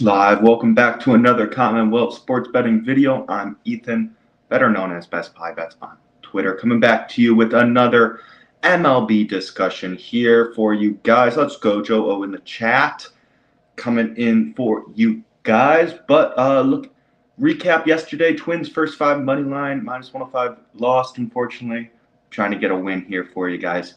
Live, welcome back to another Commonwealth sports betting video. I'm Ethan, better known as Best Pie Bets on Twitter, coming back to you with another MLB discussion here for you guys. Let's go, Joe O in the chat, coming in for you guys. But look, recap yesterday: Twins first five money line -105, lost unfortunately. Trying to get a win here for you guys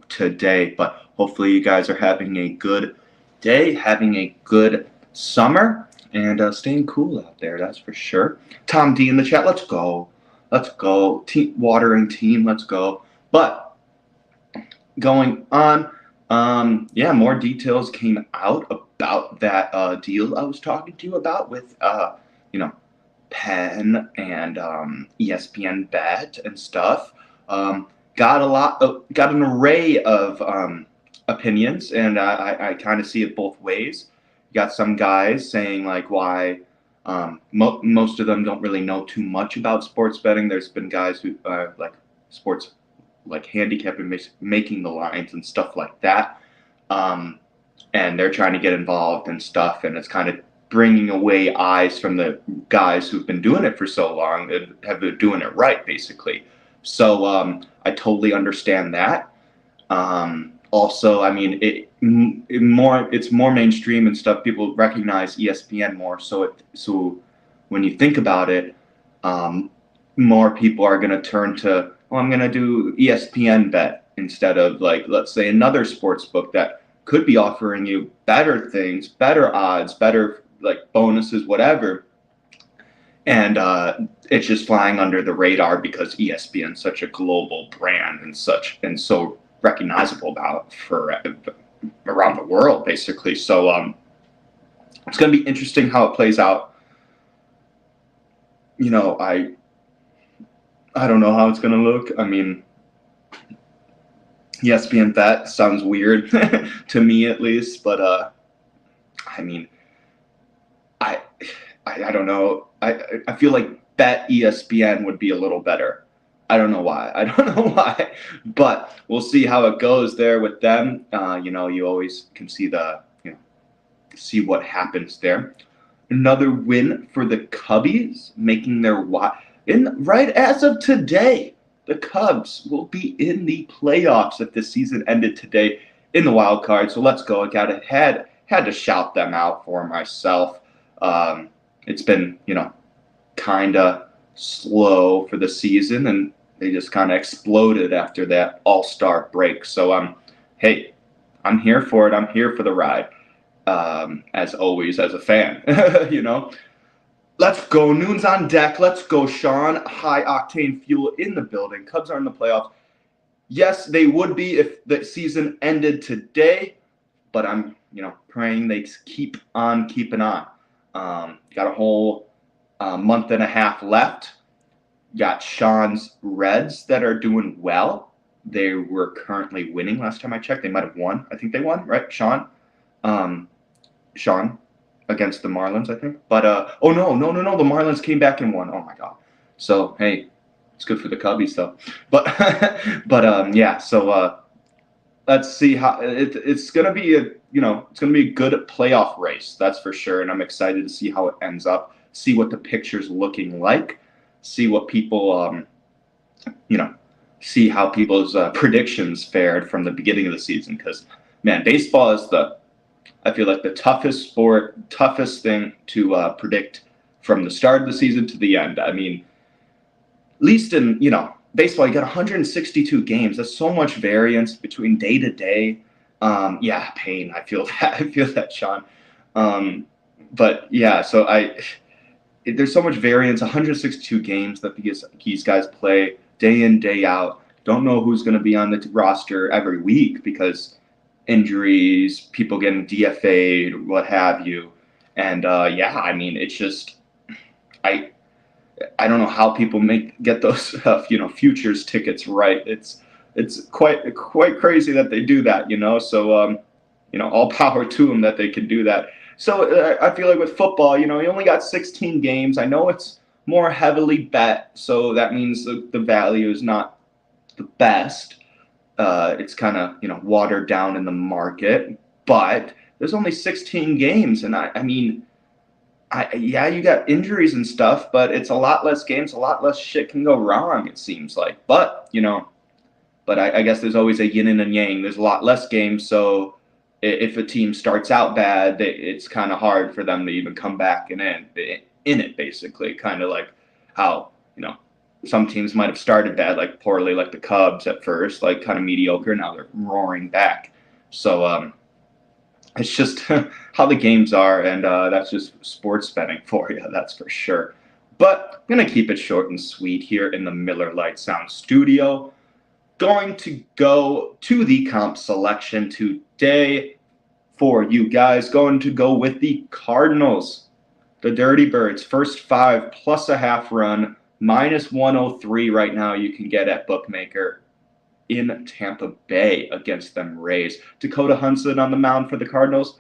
today, but hopefully you guys are having a good day, having a good summer, and staying cool out there, that's for sure. Tom D in the chat, let's go. Let's go. Team watering team, let's go. But going on, yeah, more details came out about that deal I was talking to you about with Penn and ESPN Bet and stuff. Got an array of opinions, and I kind of see it both ways. You got some guys saying like why most of them don't really know too much about sports betting. There's been guys who like sports like handicapping, making the lines and stuff like that, and they're trying to get involved and stuff, and it's kind of bringing away eyes from the guys who've been doing it for so long and have been doing it right, basically. So I totally understand that. Also, I mean, it's more mainstream and stuff. People recognize ESPN more, so when you think about it, more people are going to turn to, well, I'm going to do ESPN Bet instead of, like, let's say another sports book that could be offering you better things, better odds, better like bonuses, whatever. And it's just flying under the radar because ESPN is such a global brand and so recognizable about for around the world, basically. So it's going to be interesting how it plays out. You know, I don't know how it's going to look. I mean, ESPN Bet sounds weird to me, at least, but I mean, I don't know. I feel like Bet ESPN would be a little better. I don't know why. I don't know why, but we'll see how it goes there with them. You always can see what happens there. Another win for the Cubbies, making their right as of today. The Cubs will be in the playoffs if the season ended today in the wild card. So let's go. Had to shout them out for myself. It's been, kind of slow for the season, and they just kind of exploded after that all-star break. So, hey, I'm here for it. I'm here for the ride, as always, as a fan, Let's go. Noon's on deck. Let's go, Sean. High-octane fuel in the building. Cubs are in the playoffs. Yes, they would be if the season ended today, but I'm, praying they keep on keeping on. Got a whole month and a half left. Got Sean's Reds that are doing well. They were currently winning last time I checked. They might have won. I think they won, right, Sean? Sean against the Marlins, I think. But no. The Marlins came back and won. Oh my God. So hey, it's good for the Cubbies though. But yeah. So let's see how it's gonna be it's gonna be a good playoff race, that's for sure, and I'm excited to see how it ends up, see what the picture's looking like, see what people see how people's predictions fared from the beginning of the season, because man, baseball is I feel like the toughest sport, toughest thing to predict from the start of the season to the end. I mean, at least in baseball, you got 162 games. That's so much variance between day to day. Yeah, pain. I feel that. I feel that, Sean. But yeah, so there's so much variance. 162 games that these guys play day in, day out. Don't know who's going to be on the roster every week because injuries, people getting DFA'd, what have you. And yeah, I mean, it's just I don't know how people get those futures tickets right. It's quite crazy that they do that, So all power to them that they can do that. So I feel like with football, you only got 16 games. I know it's more heavily bet, so that means the value is not the best. It's kind of watered down in the market, but there's only 16 games, and I mean, Yeah, you got injuries and stuff, but it's a lot less games, a lot less shit can go wrong, it seems like. But, but I guess there's always a yin and a yang. There's a lot less games, so if a team starts out bad, it's kind of hard for them to even come back and in it, basically. Kind of like how, some teams might have started bad, like poorly, like the Cubs at first, like kind of mediocre. Now they're roaring back. So, it's just how the games are, and that's just sports betting for you, that's for sure. But I'm going to keep it short and sweet here in the Miller Lite Sound Studio. Going to go to the comp selection today for you guys. Going to go with the Cardinals, the Dirty Birds. First 5 plus a half run, -103 right now you can get at Bookmaker in Tampa Bay against them Rays. Dakota Hudson on the mound for the Cardinals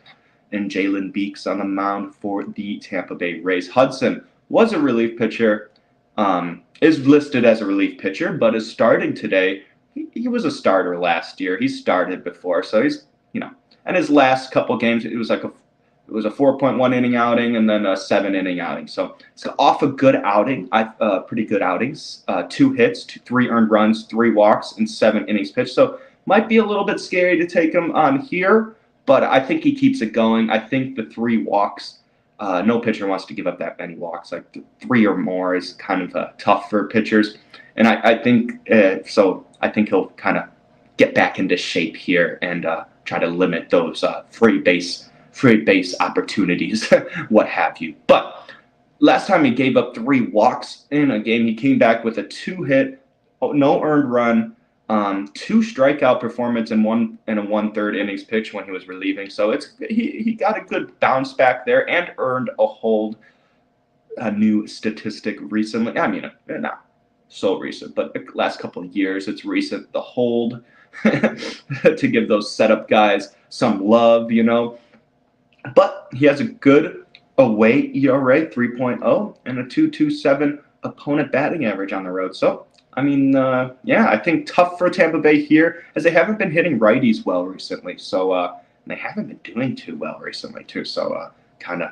and Jalen Beeks on the mound for the Tampa Bay Rays. Hudson was a relief pitcher, is listed as a relief pitcher, but is starting today. He was a starter last year. He started before, so he's, and his last couple games, it was a 4.1 inning outing and then a 7 inning outing. So it's off a good outing, pretty good outings. 2 hits, 3 earned runs, 3 walks, and 7 innings pitched. So might be a little bit scary to take him on here, but I think he keeps it going. I think the 3 walks, no pitcher wants to give up that many walks. Like 3 or more is kind of tough for pitchers. And I think so. I think he'll kind of get back into shape here and try to limit those free base opportunities, what have you. But last time he gave up 3 walks in a game. He came back with a 2-hit, no earned run, 2 strikeout performance and a 1/3 innings pitch when he was relieving. So he got a good bounce back there and earned a new statistic recently. I mean, not so recent, but the last couple of years, it's recent. The hold to give those setup guys some love, But he has a good away ERA, 3.0, and a 2.27 opponent batting average on the road. So, I mean, I think tough for Tampa Bay here, as they haven't been hitting righties well recently. So they haven't been doing too well recently, too. So kind of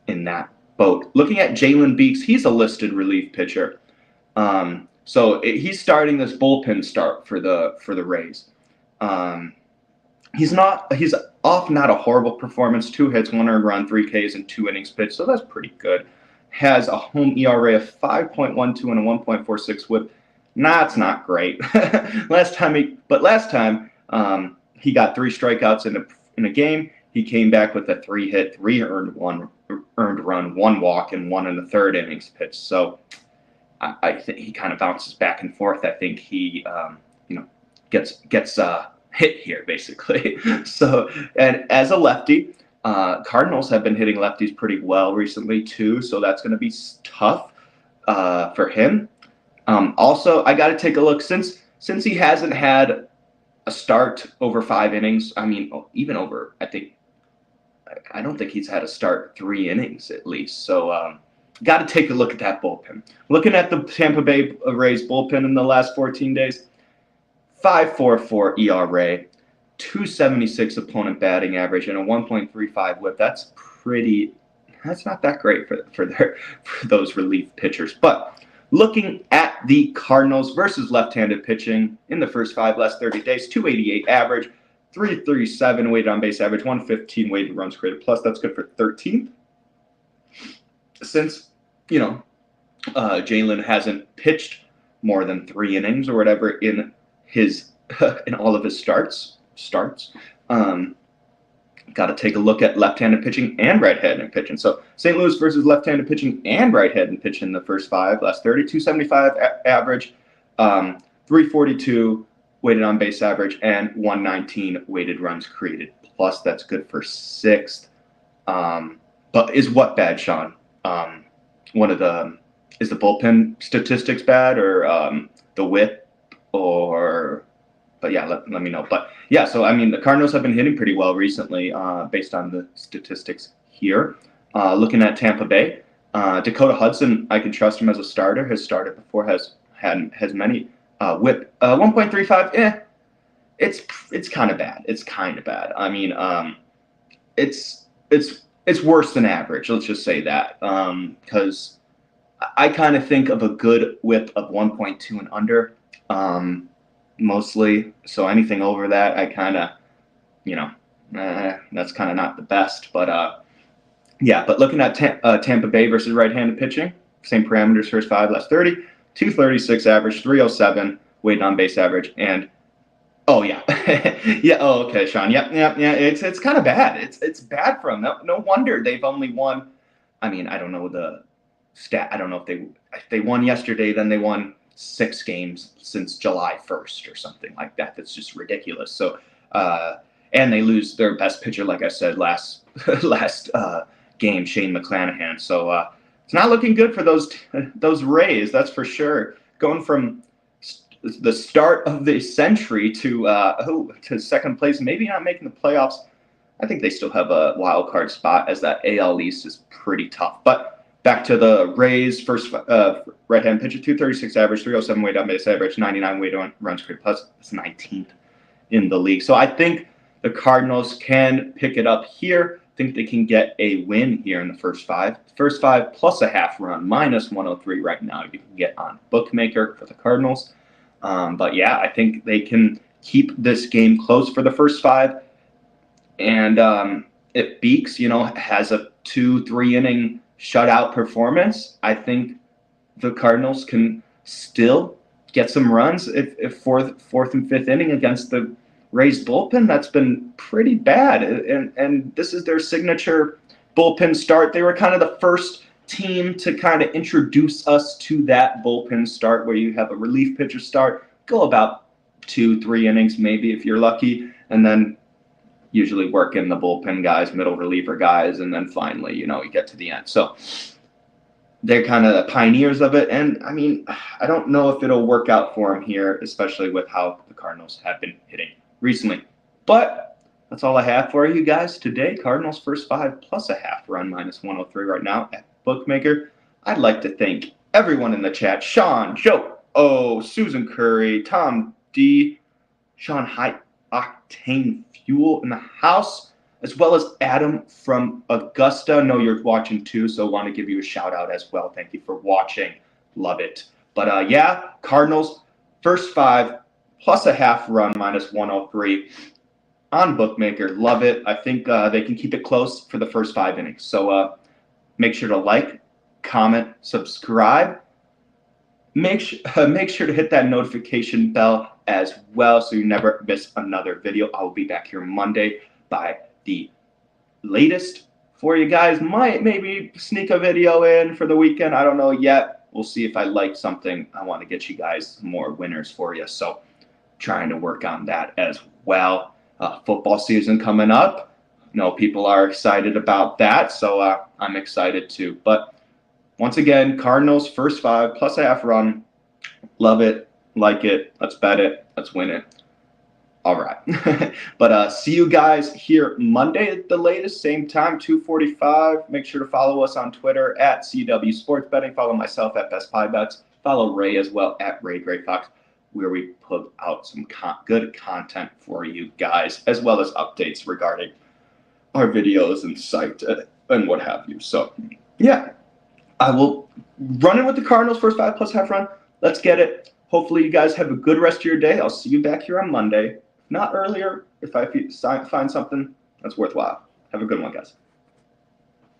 in that boat. Looking at Jalen Beeks, he's a listed relief pitcher. So he's starting this bullpen start for the Rays. He's off not a horrible performance, 2 hits, 1 earned run, 3 Ks, and 2 innings pitched, so that's pretty good. Has a home ERA of 5.12 and a 1.46 whip. It's not great. last time he got 3 strikeouts in a game. He came back with a 3-hit, 3 earned run, 1 walk, and 1 1/3 innings pitched. So I think he kind of bounces back and forth. I think he gets hit here, basically. So, and as a lefty, Cardinals have been hitting lefties pretty well recently too, so that's going to be tough for him. Also, I got to take a look, since he hasn't had a start over 5 innings. I mean, even over, I don't think he's had a start 3 innings at least. So got to take a look at that bullpen. Looking at the Tampa Bay Rays bullpen in the last 14 days, 5.44 ERA, 276 opponent batting average, and a 1.35 whip. That's not that great for those relief pitchers. But looking at the Cardinals versus left-handed pitching in the first 5 last 30 days, 288 average, 337 weighted on base average, 115 weighted runs created plus. That's good for 13th. Since Jalen hasn't pitched more than 3 innings or whatever in all of his starts. Got to take a look at left-handed pitching and right-handed pitching. So St. Louis versus left-handed pitching and right-handed pitching in the first 5 last 30, 275 average, 342 weighted on base average, and 119 weighted runs created plus. That's good for 6th. But is what bad, Sean? Is the bullpen statistics bad, or the whip, or? But yeah, let me know. But yeah, so I mean, the Cardinals have been hitting pretty well recently, based on the statistics here. Looking at Tampa Bay, Dakota Hudson, I can trust him as a starter. Has started before, has many whip 1.35. It's kind of bad. It's kind of bad. I mean, it's it's worse than average. Let's just say that, because I kind of think of a good whip of 1.2 and under, mostly. So anything over that, I kind of, you know, that's kind of not the best. But yeah. But looking at Tampa Bay versus right-handed pitching, same parameters: first 5, last 30, 236 average, 307 weighted on base average, and oh yeah, yeah. Oh okay, Sean. Yep, yep, yeah. It's kind of bad. It's bad for them. No wonder they've only won. I mean, I don't know the stat. I don't know if they won yesterday. Then they won 6 games since July 1st or something like that. That's just ridiculous. So, and they lose their best pitcher, like I said last game, Shane McClanahan. So it's not looking good for those Rays. That's for sure. Going from the start of the century to second place, maybe not making the playoffs. I think they still have a wild card spot, as that AL East is pretty tough. But back to the Rays, first right-hand pitcher, 236 average, 307 weighted on base average, 99 weighted on runs created plus. That's 19th in the league. So I think the Cardinals can pick it up here. I think they can get a win here in the first 5. First 5 plus a half run, minus 103 right now. You can get on bookmaker for the Cardinals. But yeah, I think they can keep this game close for the first 5. And if Beeks, has a 2-3 inning shutout performance, I think the Cardinals can still get some runs if fourth and fifth inning against the Rays bullpen. That's been pretty bad. And this is their signature bullpen start. They were kind of the first team to kind of introduce us to that bullpen start, where you have a relief pitcher start, go about 2-3 innings maybe if you're lucky, and then usually work in the bullpen guys, middle reliever guys, and then finally, you get to the end. So they're kind of the pioneers of it. And I mean, I don't know if it'll work out for them here, especially with how the Cardinals have been hitting recently. But that's all I have for you guys today. Cardinals first 5 plus a half run, minus 103 right now at bookmaker. I'd like to thank everyone in the chat: Sean, Joe, Susan Curry, Tom D, Sean High Octane Fuel in the house, as well as Adam from Augusta. I know you're watching too, so I want to give you a shout out as well. Thank you for watching. Love it. But yeah, Cardinals first 5 plus a half run, minus 103 on bookmaker. Love it. I think they can keep it close for the first 5 innings. So make sure to like, comment, subscribe. Make sure to hit that notification bell as well, so you never miss another video. I will be back here Monday by the latest for you guys. Might maybe sneak a video in for the weekend. I don't know yet. We'll see if I like something. I want to get you guys more winners for you, so trying to work on that as well. Football season coming up. No, people are excited about that, so I'm excited too. But once again, Cardinals first 5 plus a half run. Love it, like it. Let's bet it. Let's win it. All right. But see you guys here Monday at the latest, same time, 2:45. Make sure to follow us on Twitter at CW Sports Betting. Follow myself at Best Pie Bets. Follow Ray as well at Ray Gray Fox, where we put out some good content for you guys, as well as updates regarding our videos and site and what have you. So yeah, I will run in with the Cardinals first 5 plus half run. Let's get it. Hopefully you guys have a good rest of your day. I'll see you back here on Monday. If not earlier, if I find something that's worthwhile. Have a good one, guys.